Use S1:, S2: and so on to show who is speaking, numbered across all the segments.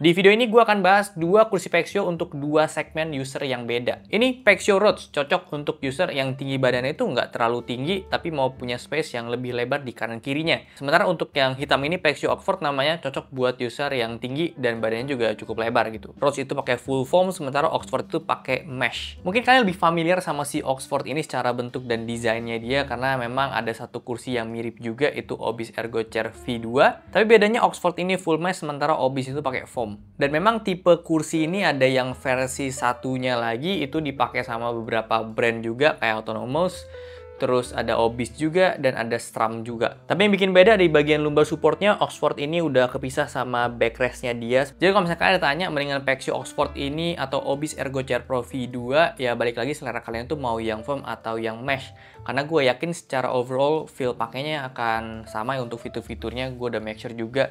S1: Di video ini gue akan bahas dua kursi Pexio untuk dua segmen user yang beda. Ini Pexio Rhodes, cocok untuk user yang tinggi badannya itu nggak terlalu tinggi, tapi mau punya space yang lebih lebar di kanan kirinya. Sementara untuk yang hitam ini Pexio Oxford namanya, cocok buat user yang tinggi dan badannya juga cukup lebar gitu. Rhodes itu pakai full foam, sementara Oxford itu pakai mesh. Mungkin kalian lebih familiar sama si Oxford ini secara bentuk dan desainnya dia, karena memang ada satu kursi yang mirip juga, itu Obis Ergo Chair V2. Tapi bedanya Oxford ini full mesh, sementara Obis itu pakai foam. Dan memang tipe kursi ini ada yang versi satunya lagi itu dipakai sama beberapa brand juga kayak Autonomous, terus ada Obis juga, dan ada Stram juga. Tapi yang bikin beda di bagian lumbar supportnya, Oxford ini udah kepisah sama backrestnya dia. Jadi kalau misalkan ada tanya mendingan Pexio Oxford ini atau Obis Ergo Chair Pro V2, ya balik lagi selera kalian tuh mau yang foam atau yang mesh. Karena gue yakin secara overall feel pakainya akan sama ya untuk fitur-fiturnya. Gue udah make sure juga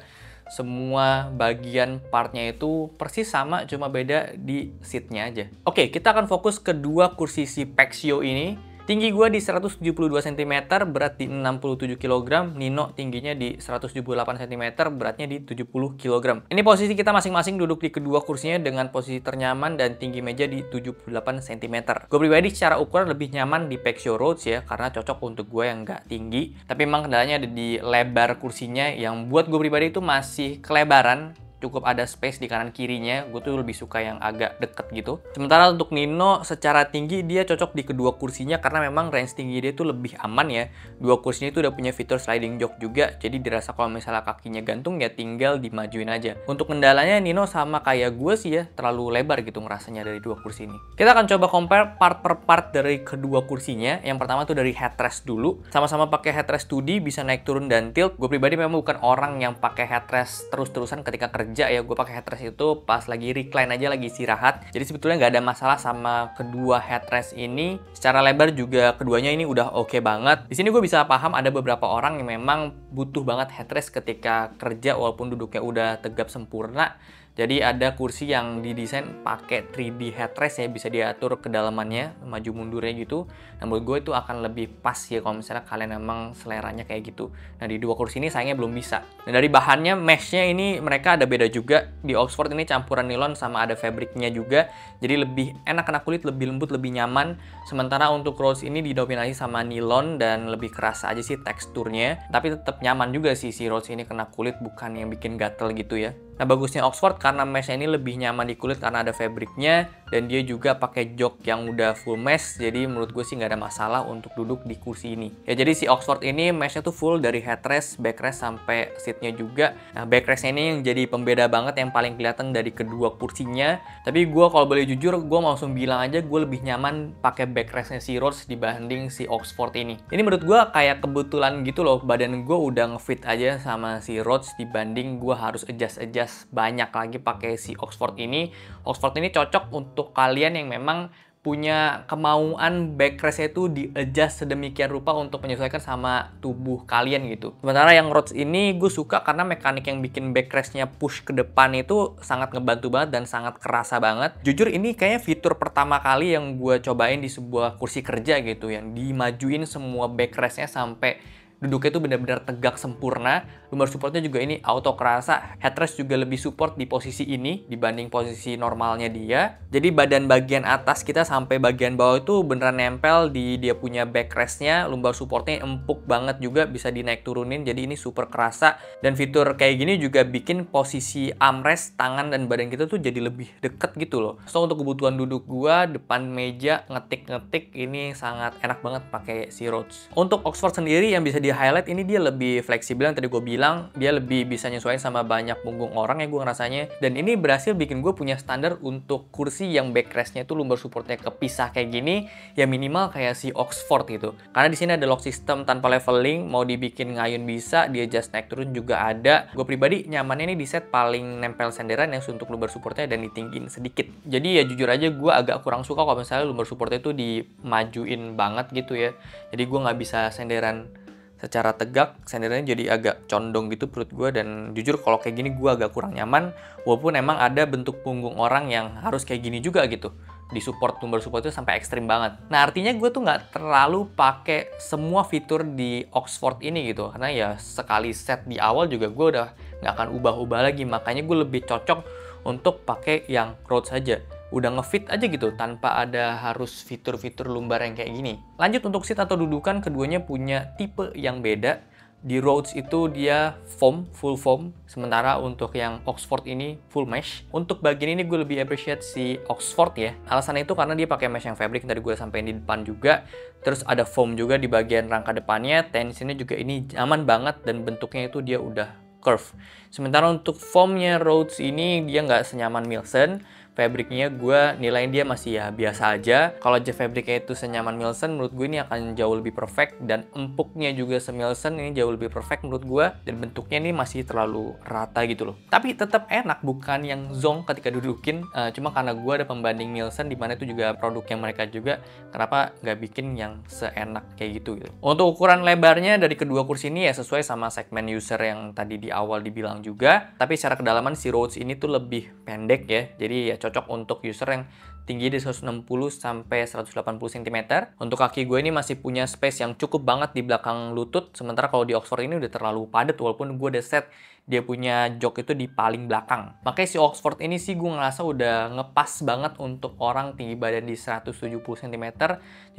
S1: semua bagian partnya itu persis sama, cuma beda di seatnya aja. Oke, kita akan fokus ke dua kursi si Pexio ini. Tinggi gue di 172 cm, berat di 67 kg. Nino tingginya di 178 cm, beratnya di 70 kg. Ini posisi kita masing-masing duduk di kedua kursinya dengan posisi ternyaman dan tinggi meja di 78 cm. Gue pribadi secara ukuran lebih nyaman di Pexio Rhodes ya, karena cocok untuk gue yang nggak tinggi. Tapi memang kendalanya ada di lebar kursinya, yang buat gue pribadi itu masih kelebaran. Cukup ada space di kanan kirinya, gue tuh lebih suka yang agak deket gitu. Sementara untuk Nino secara tinggi dia cocok di kedua kursinya karena memang range tinggi dia tuh lebih aman ya. Dua kursinya itu udah punya fitur sliding jock juga, jadi dirasa kalau misalnya kakinya gantung ya tinggal dimajuin aja. Untuk kendalanya Nino sama kayak gue sih ya, terlalu lebar gitu ngerasanya dari dua kursi ini. Kita akan coba compare part per part dari kedua kursinya. Yang pertama tuh dari headrest dulu. Sama-sama pakai headrest 2D, bisa naik turun dan tilt. Gue pribadi memang bukan orang yang pakai headrest terus-terusan ketika kerja ya. Gue pakai headrest itu pas lagi recline aja, lagi istirahat. Jadi sebetulnya nggak ada masalah sama kedua headrest ini. Secara lebar juga keduanya ini udah oke banget. Di sini gue bisa paham ada beberapa orang yang memang butuh banget headrest ketika kerja walaupun duduknya udah tegap sempurna. Jadi ada kursi yang didesain pakai 3D headrest ya, bisa diatur kedalamannya, maju mundurnya gitu. Nah menurut gue itu akan lebih pas ya kalau misalnya kalian emang seleranya kayak gitu. Nah di dua kursi ini sayangnya belum bisa. Nah dari bahannya, meshnya ini mereka ada beda juga. Di Oxford ini campuran nilon sama ada fabriknya juga. Jadi lebih enak kena kulit, lebih lembut, lebih nyaman. Sementara untuk Rhodes ini didominasi sama nilon dan lebih keras aja sih teksturnya. Tapi tetap nyaman juga sih si Rhodes ini kena kulit, bukan yang bikin gatel gitu ya. Nah bagusnya Oxford karena meshnya ini lebih nyaman di kulit karena ada fabriknya, dan dia juga pakai jok yang udah full mesh, jadi menurut gue sih nggak ada masalah untuk duduk di kursi ini. Ya jadi si Oxford ini meshnya tuh full dari headrest, backrest sampai seatnya juga. Nah backrestnya ini yang jadi pembeda banget, yang paling kelihatan dari kedua kursinya. Tapi gue kalau boleh jujur, gue mau langsung bilang aja gue lebih nyaman pakai backrestnya si Rhodes dibanding si Oxford ini. Ini menurut gue kayak kebetulan gitu loh, badan gue udah ngefit aja sama si Rhodes dibanding gue harus adjust banyak lagi pakai si Oxford ini. Oxford ini cocok untuk kalian yang memang punya kemauan backrestnya itu di-adjust sedemikian rupa untuk menyesuaikan sama tubuh kalian gitu. Sementara yang Rhodes ini gue suka karena mekanik yang bikin backrestnya push ke depan itu sangat ngebantu banget dan sangat kerasa banget. Jujur ini kayaknya fitur pertama kali yang gue cobain di sebuah kursi kerja gitu, yang dimajuin semua backrestnya sampai duduknya itu benar-benar tegak sempurna. Lumbar supportnya juga ini auto kerasa. Headrest juga lebih support di posisi ini dibanding posisi normalnya dia. Jadi badan bagian atas kita sampai bagian bawah itu beneran nempel di dia punya backrestnya. Lumbar supportnya empuk banget juga, bisa dinaik turunin. Jadi ini super kerasa. Dan fitur kayak gini juga bikin posisi armrest, tangan dan badan kita tuh jadi lebih deket gitu loh. So untuk kebutuhan duduk gua depan meja ngetik-ngetik ini sangat enak banget pakai si Rhodes. Untuk Oxford sendiri yang bisa di-highlight ini dia lebih fleksibel, yang tadi gue bilang dia lebih bisa nyesuaiin sama banyak punggung orang ya gue ngerasanya. Dan ini berhasil bikin gue punya standar untuk kursi yang backrestnya itu lumbar supportnya kepisah kayak gini, ya minimal kayak si Oxford gitu. Karena di sini ada lock system tanpa leveling, mau dibikin ngayun bisa, dia adjust naik turun juga ada. Gue pribadi nyamannya ini di set paling nempel senderan yang untuk lumbar supportnya dan ditinggiin sedikit. Jadi ya jujur aja gue agak kurang suka kalau misalnya lumbar supportnya itu dimajuin banget gitu ya. Jadi gue nggak bisa senderan secara tegak, senderannya jadi agak condong gitu perut gue, dan jujur kalau kayak gini gue agak kurang nyaman, walaupun emang ada bentuk punggung orang yang harus kayak gini juga gitu. Di support lumbar support itu sampai ekstrim banget. Nah artinya gue tuh nggak terlalu pakai semua fitur di Oxford ini gitu, karena ya sekali set di awal juga gue udah nggak akan ubah-ubah lagi. Makanya gue lebih cocok untuk pakai yang Rhodes saja. Udah ngefit aja gitu tanpa ada harus fitur-fitur lumbar yang kayak gini. Lanjut untuk seat atau dudukan, keduanya punya tipe yang beda. Di Rhodes itu dia foam, full foam, sementara untuk yang Oxford ini full mesh. Untuk bagian ini gue lebih appreciate si Oxford ya. Alasannya itu karena dia pakai mesh yang fabric, tadi gue sampein di depan juga. Terus ada foam juga di bagian rangka depannya, tensionnya juga ini aman banget dan bentuknya itu dia udah curve. Sementara untuk foamnya Rhodes ini dia nggak senyaman Milson. Fabriknya gue nilaiin dia masih ya biasa aja. Kalau aja fabriknya itu senyaman Milson, menurut gue ini akan jauh lebih perfect. Dan empuknya juga se-Milson, ini jauh lebih perfect menurut gue. Dan bentuknya ini masih terlalu rata gitu loh. Tapi tetap enak, bukan yang zonk ketika dudukin. Cuma karena gue ada pembanding Milson, dimana itu juga produk yang mereka juga. Kenapa nggak bikin yang seenak kayak gitu. Untuk ukuran lebarnya dari kedua kursi ini ya sesuai sama segmen user yang tadi di awal dibilang juga. Tapi secara kedalaman si Rhodes ini tuh lebih pendek ya. Jadi ya cocok untuk user yang tinggi di 160 sampai 180 cm. Untuk kaki gue ini masih punya space yang cukup banget di belakang lutut. Sementara kalau di Oxford ini udah terlalu padat walaupun gue udah set dia punya jok itu di paling belakang. Makanya si Oxford ini sih gue ngerasa udah ngepas banget untuk orang tinggi badan di 170 cm.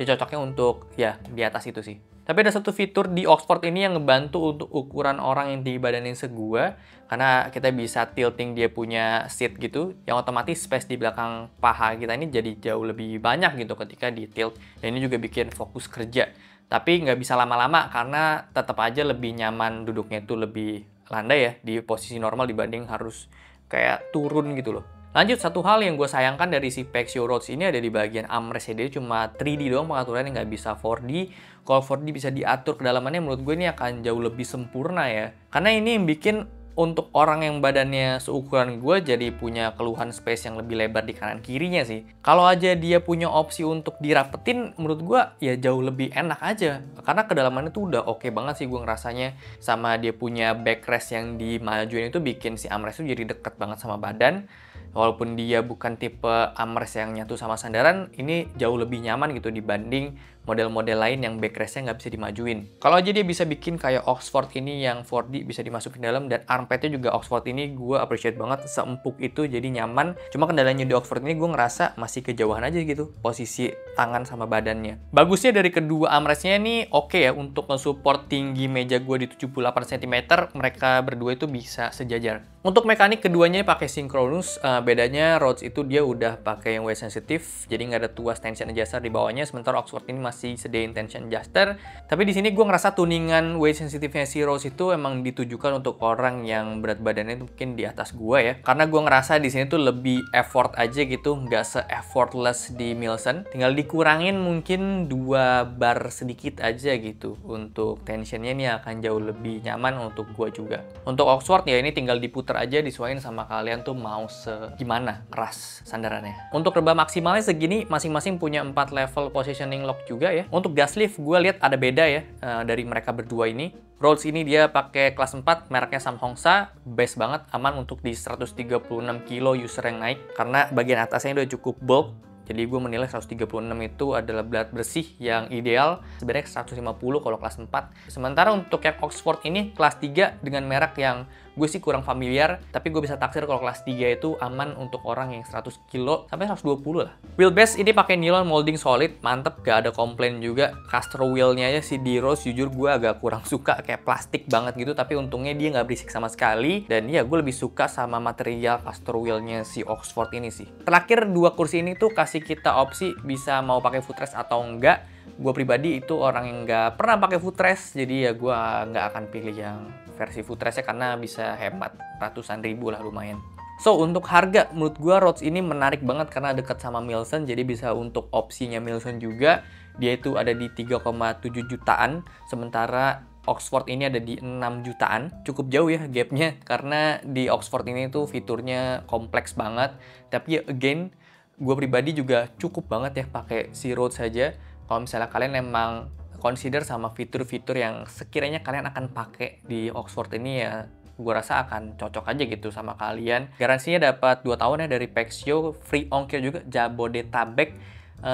S1: Jadi cocoknya untuk ya di atas itu sih. Tapi ada satu fitur di Oxford ini yang ngebantu untuk ukuran orang yang tinggi badannya segua, karena kita bisa tilting dia punya seat gitu, yang otomatis space di belakang paha kita ini jadi jauh lebih banyak gitu ketika di tilt. Dan ini juga bikin fokus kerja. Tapi nggak bisa lama-lama karena tetap aja lebih nyaman duduknya itu lebih landai ya di posisi normal dibanding harus kayak turun gitu loh. Lanjut, satu hal yang gue sayangkan dari si Pexio Rhodes ini ada di bagian armrest, dia cuma 3D doang pengaturannya, nggak bisa 4D. Kalau 4D bisa diatur kedalamannya, menurut gue ini akan jauh lebih sempurna ya. Karena ini yang bikin untuk orang yang badannya seukuran gue jadi punya keluhan space yang lebih lebar di kanan kirinya sih. Kalau aja dia punya opsi untuk dirapetin, menurut gue ya jauh lebih enak aja. Karena kedalamannya tuh udah oke banget sih gue ngerasanya. Sama dia punya backrest yang dimajuin itu bikin si armrest itu jadi deket banget sama badan. Walaupun dia bukan tipe armrest yang nyatu sama sandaran, ini jauh lebih nyaman gitu dibanding model-model lain yang backrestnya nggak bisa dimajuin. Kalau aja dia bisa bikin kayak Oxford ini yang 4D bisa dimasukin dalam, dan armpitnya juga Oxford ini gue appreciate banget, seempuk itu jadi nyaman. Cuma kendalanya di Oxford ini gue ngerasa masih kejauhan aja gitu posisi tangan sama badannya. Bagusnya dari kedua armrestnya ini oke ya untuk nge-support tinggi meja gue di 78 cm, mereka berdua itu bisa sejajar. Untuk mekanik keduanya pakai Synchronous, bedanya Rhodes itu dia udah pakai yang weight sensitive, jadi nggak ada tuas tension adjuster di bawahnya, sementara Oxford ini masih sediain tension adjuster. Tapi di sini gue ngerasa tuningan weight sensitive-nya si Rhodes itu emang ditujukan untuk orang yang berat badannya itu mungkin di atas gue ya, karena gue ngerasa di sini tuh lebih effort aja gitu, nggak se-effortless di Milson. Tinggal dikurangin mungkin 2 bar sedikit aja gitu, untuk tensionnya ini akan jauh lebih nyaman untuk gue juga. Untuk Oxford ya ini tinggal diputar aja, disuaiin sama kalian tuh mau gimana keras sandarannya. Untuk rebah maksimalnya segini, masing-masing punya 4 level positioning lock juga ya. Untuk gas lift gue lihat ada beda ya dari mereka berdua ini. Rhodes ini dia pakai kelas 4, mereknya Samhongsa, best banget, aman untuk di 136 kilo user yang naik, karena bagian atasnya udah cukup bulk. Jadi gue menilai 136 itu adalah berat bersih yang ideal, sebenarnya 150 kalau kelas 4. Sementara untuk yang Oxford ini kelas 3 dengan merek yang gue sih kurang familiar, tapi gue bisa taksir kalau kelas 3 itu aman untuk orang yang 100 kilo sampai 120 lah. Wheelbase ini pakai nilon molding solid, mantep, gak ada komplain juga. Caster wheelnya aja si di Rhodes jujur gue agak kurang suka, kayak plastik banget gitu, tapi untungnya dia nggak berisik sama sekali. Dan ya gue lebih suka sama material caster wheelnya si Oxford ini sih. Terakhir dua kursi ini tuh kasih kita opsi bisa mau pakai footrest atau enggak. Gue pribadi itu orang yang nggak pernah pakai footrest, jadi ya gue nggak akan pilih yang versi footrestnya karena bisa hemat ratusan ribu lah lumayan. So, untuk harga, menurut gue Rhodes ini menarik banget karena dekat sama Milson, jadi bisa untuk opsinya Milson juga. Dia itu ada di 3,7 jutaan, sementara Oxford ini ada di 6 jutaan. Cukup jauh ya gapnya, karena di Oxford ini tuh fiturnya kompleks banget. Tapi again, gue pribadi juga cukup banget ya pakai si Rhodes saja. Kalau misalnya kalian emang consider sama fitur-fitur yang sekiranya kalian akan pakai di Oxford ini ya, gue rasa akan cocok aja gitu sama kalian. Garansinya dapat 2 tahun ya dari Pexio, free ongkir juga Jabodetabek,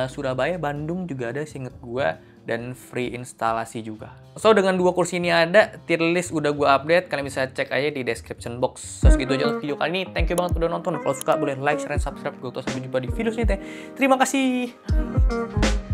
S1: Surabaya, Bandung juga ada seinget gue. dan free instalasi juga. So, dengan dua kursi ini ada, tier list udah gue update, kalian bisa cek aja di description box. So, segitu aja untuk video kali ini. Thank you banget udah nonton. Kalau suka boleh like, share, dan subscribe. Gue sampai jumpa di video selanjutnya. Terima kasih.